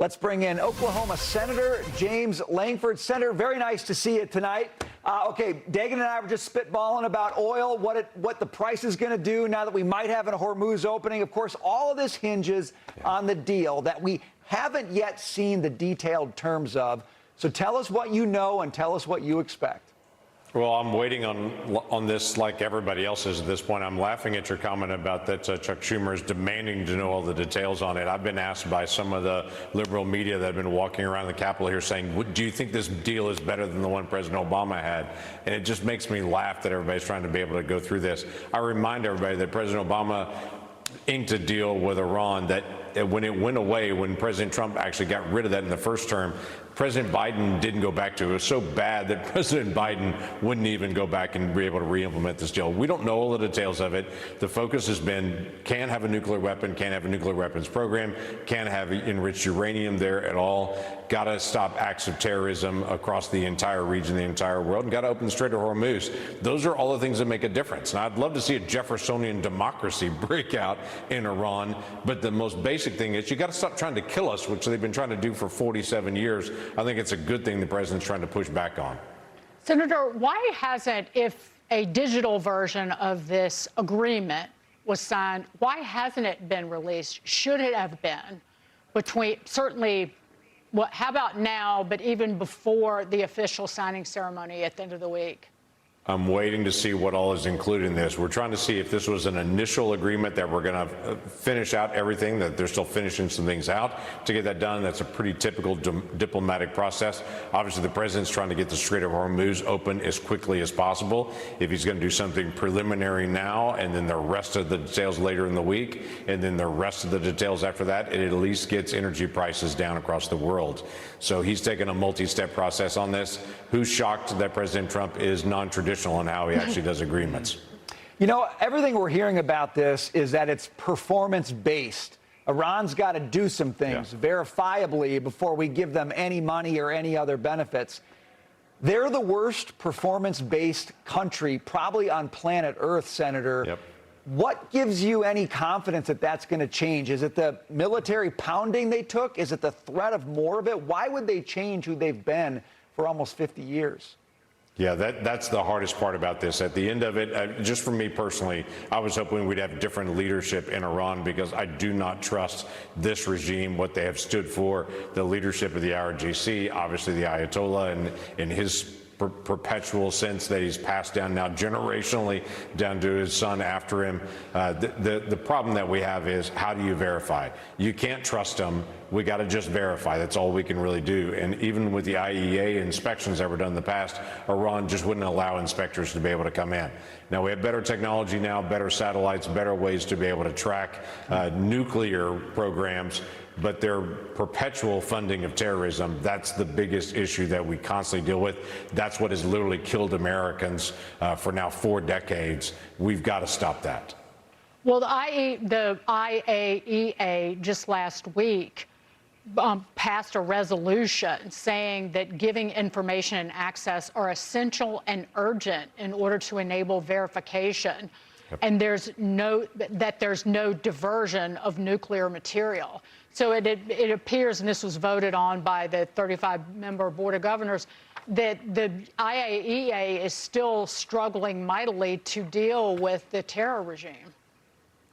Let's bring in Oklahoma Senator James Lankford. Senator, very nice to see you tonight. Okay, Dagan and I were just spitballing about oil, what the price is going to do now that we might have a Hormuz opening. Of course, all of this hinges on the deal that we haven't yet seen the detailed terms of. So tell us what you know and tell us what you expect. Well, I'm waiting on this like everybody else is at this point. I'm laughing at your comment about that Chuck Schumer is demanding to know all the details on it. I've been asked by some of the liberal media that have been walking around the Capitol here saying, do you think this deal is better than the one President Obama had? And it just makes me laugh that everybody's trying to be able to go through this. I remind everybody that President Obama inked a deal with Iran that when it went away, when President Trump actually got rid of that in the first term, President Biden didn't go back to it. It was so bad that President Biden wouldn't even go back and be able to re-implement this deal. We don't know all the details of it. The focus has been can't have a nuclear weapon, can't have a nuclear weapons program, can't have enriched uranium there at all. Got to stop acts of terrorism across the entire region, the entire world, and got to open the Strait of Hormuz. Those are all the things that make a difference. And I'd love to see a Jeffersonian democracy break out in Iran. But the most basic thing is you got to stop trying to kill us, which they've been trying to do for 47 years. I think it's a good thing the president's trying to push back on. Senator, why hasn't, if a digital version of this agreement was signed, why hasn't it been released? Should it have been? Between certainly, how about now, but even before the official signing ceremony at the end of the week? I'm waiting to see what all is included in this. We're trying to see if this was an initial agreement that we're going to finish out everything, that they're still finishing some things out to get that done. That's a pretty typical diplomatic process. Obviously, the president's trying to get the Strait of Hormuz open as quickly as possible. If he's going to do something preliminary now and then the rest of the details later in the week and then the rest of the details after that, it at least gets energy prices down across the world. So he's taken a multi-step process on this. Who's shocked that President Trump is non-traditional on how he actually does agreements? You know, everything we're hearing about this is that it's performance-based. Iran's got to do some things verifiably before we give them any money or any other benefits. They're the worst performance-based country probably on planet Earth, Senator. Yep. What gives you any confidence that that's going to change? Is it the military pounding they took? Is it the threat of more of it? Why would they change who they've been for almost 50 years? Yeah, that's the hardest part about this. At the end of it, just for me personally, I was hoping we'd have different leadership in Iran because I do not trust this regime, what they have stood for, the leadership of the IRGC, obviously the Ayatollah and his perpetual sense that he's passed down now generationally down to his son after him. The problem that we have is how do you verify? You can't trust them. We got to just verify. That's all we can really do. And even with the IEA inspections that were done in the past, Iran just wouldn't allow inspectors to be able to come in. Now we have better technology now, better satellites, better ways to be able to track nuclear programs. But their perpetual funding of terrorism, that's the biggest issue that we constantly deal with. That's what has literally killed Americans for now 4 decades. We've got to stop that. Well, the IAEA just last week passed a resolution saying that giving information and access are essential and urgent in order to enable verification. Yep. And there's no diversion of nuclear material. So it appears, and this was voted on by the 35-member Board of Governors, that the IAEA is still struggling mightily to deal with the terror regime.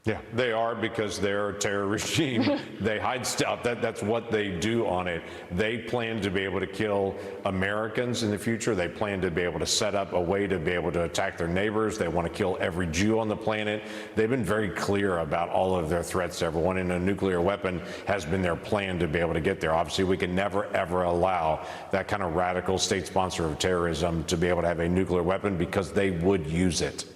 Yeah, they are because they're a terror regime. They hide stuff. That's what they do on it. They plan to be able to kill Americans in the future. They plan to be able to set up a way to be able to attack their neighbors. They want to kill every Jew on the planet. They've been very clear about all of their threats to everyone, and a nuclear weapon has been their plan to be able to get there. Obviously, we can never, ever allow that kind of radical state sponsor of terrorism to be able to have a nuclear weapon because they would use it.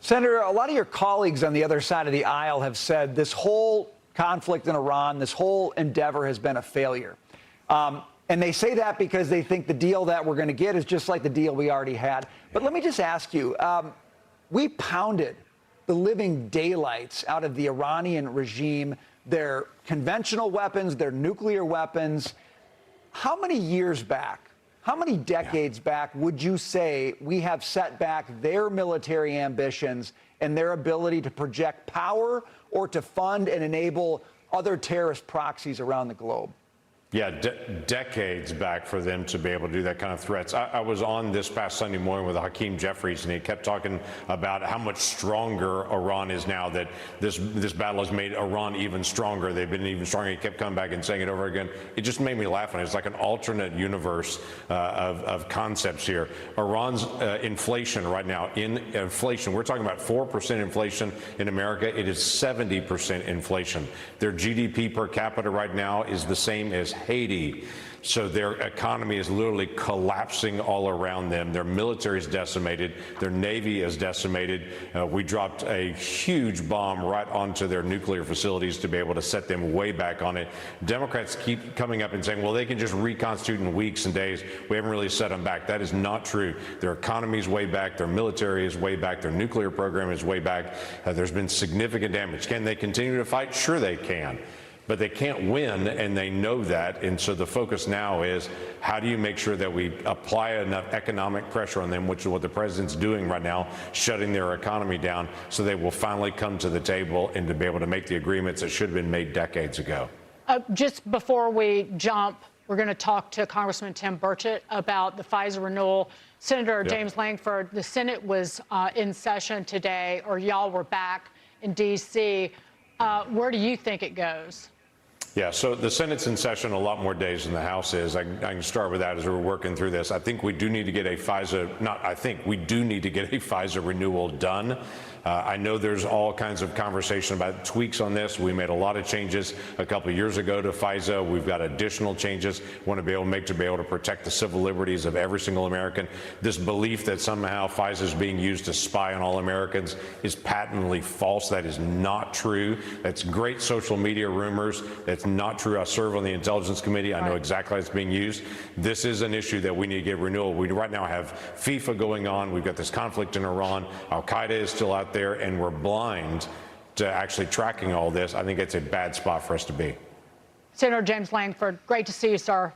Senator, a lot of your colleagues on the other side of the aisle have said this whole conflict in Iran, this whole endeavor has been a failure. And they say that because they think the deal that we're going to get is just like the deal we already had. But let me just ask you, we pounded the living daylights out of the Iranian regime, their conventional weapons, their nuclear weapons. How many years back? How many decades back would you say we have set back their military ambitions and their ability to project power or to fund and enable other terrorist proxies around the globe? Yeah, decades back for them to be able to do that kind of threats. I was on this past Sunday morning with Hakeem Jeffries, and he kept talking about how much stronger Iran is now, that this battle has made Iran even stronger. They've been even stronger. He kept coming back and saying it over again. It just made me laugh. And it's like an alternate universe of concepts here. Iran's inflation right now, we're talking about 4% inflation in America. It is 70% inflation. Their GDP per capita right now is the same as Haiti. So their economy is literally collapsing all around them. Their military is decimated. Their Navy is decimated. We dropped a huge bomb right onto their nuclear facilities to be able to set them way back on it. Democrats keep coming up and saying, well, they can just reconstitute in weeks and days. We haven't really set them back. That is not true. Their economy is way back. Their military is way back. Their nuclear program is way back. There's been significant damage. Can they continue to fight? Sure they can. But they can't win, and they know that. And so the focus now is, how do you make sure that we apply enough economic pressure on them, which is what the president's doing right now, shutting their economy down, so they will finally come to the table and to be able to make the agreements that should have been made decades ago. Just before we jump, we're going to talk to Congressman Tim Burchett about the FISA renewal. Senator James Lankford, the Senate was in session today, or y'all were back in D.C. Where do you think it goes? Yeah, so the Senate's in session a lot more days than the House is. I can start with that as we're working through this. I think we do need to get a FISA, we do need to get a FISA renewal done. I know there's all kinds of conversation about tweaks on this. We made a lot of changes a couple of years ago to FISA. We've got additional changes we want to be able to make to be able to protect the civil liberties of every single American. This belief that somehow FISA is being used to spy on all Americans is patently false. That is not true. That's great social media rumors. That's not true. I serve on the Intelligence Committee. I know exactly how it's being used. This is an issue that we need to get renewal. We right now have FIFA going on. We've got this conflict in Iran. Al-Qaeda is still out there, and we're blind to actually tracking all this. I think it's a bad spot for us to be. Senator James Lankford, great to see you, sir.